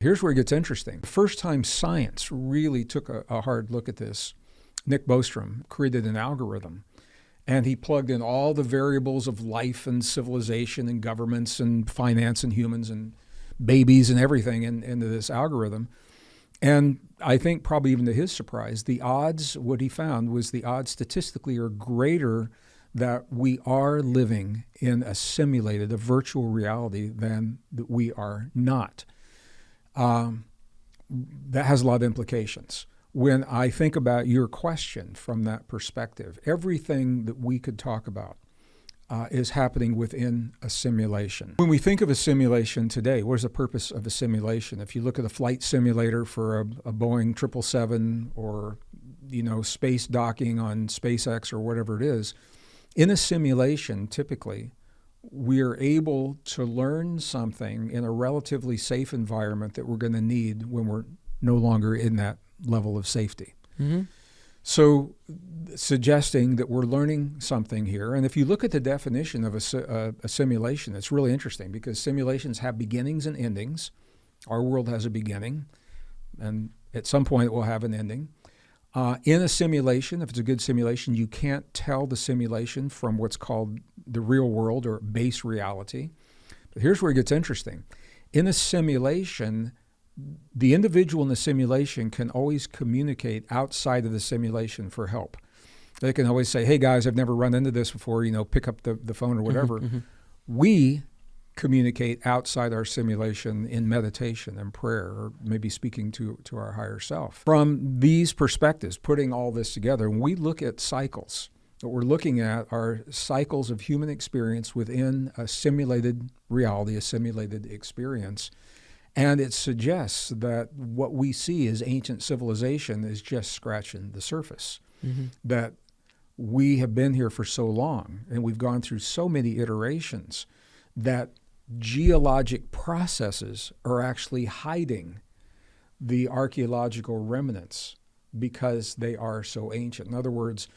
Here's where it gets interesting. The first time science really took a hard look at this, Nick Bostrom created an algorithm, and he plugged in all the variables of life and civilization and governments and finance and humans and babies and everything into this algorithm. And I think probably even to his surprise, the odds, what he found was the odds statistically are greater that we are living in a simulated, a virtual reality than that we are not. That has a lot of implications. When I think about your question from that perspective, everything that we could talk about is happening within a simulation. When we think of a simulation today, what is the purpose of a simulation? If you look at a flight simulator for a Boeing 777 or, space docking on SpaceX or whatever it is, in a simulation, typically, we are able to learn something in a relatively safe environment that we're going to need when we're no longer in that level of safety. Mm-hmm. So suggesting that we're learning something here. And if you look at the definition of a simulation, it's really interesting because simulations have beginnings and endings. Our world has a beginning, and at some point it will have an ending. In a simulation, if it's a good simulation, you can't tell the simulation from what's called the real world or base reality. But here's where it gets interesting. In a simulation, the individual in the simulation can always communicate outside of the simulation for help. They can always say, hey guys, I've never run into this before, pick up the phone or whatever. Mm-hmm. We communicate outside our simulation in meditation and prayer, or maybe speaking to our higher self. From these perspectives, putting all this together, when we look at cycles, what we're looking at are cycles of human experience within a simulated reality, a simulated experience. And it suggests that what we see as ancient civilization is just scratching the surface. Mm-hmm. That we have been here for so long and we've gone through so many iterations that geologic processes are actually hiding the archaeological remnants because they are so ancient. In other words,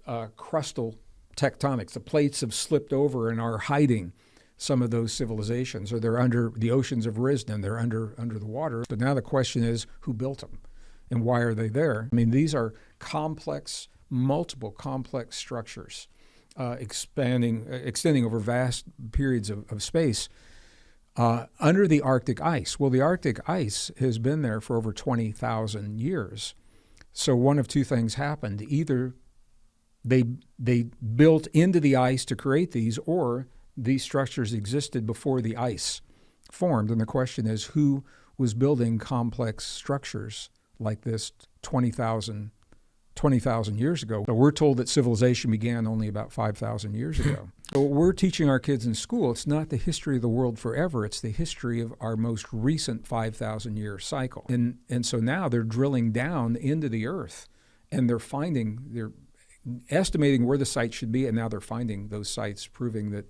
crustal tectonics, the plates have slipped over and are hiding some of those civilizations, or they're under the oceans have risen and they're under the water. So now the question is, who built them and why are they there? I mean, these are multiple complex structures extending over vast periods of space under the Arctic ice. Well, the Arctic ice has been there for over 20,000 years. So one of two things happened. Either they built into the ice to create these, or these structures existed before the ice formed. And the question is, who was building complex structures like this 20,000 years ago? So we're told that civilization began only about 5,000 years ago. So what we're teaching our kids in school, it's not the history of the world forever, it's the history of our most recent 5,000-year cycle. And so now they're drilling down into the earth, and they're estimating where the sites should be, and now they're finding those sites, proving that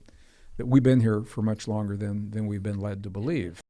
we've been here for much longer than we've been led to believe.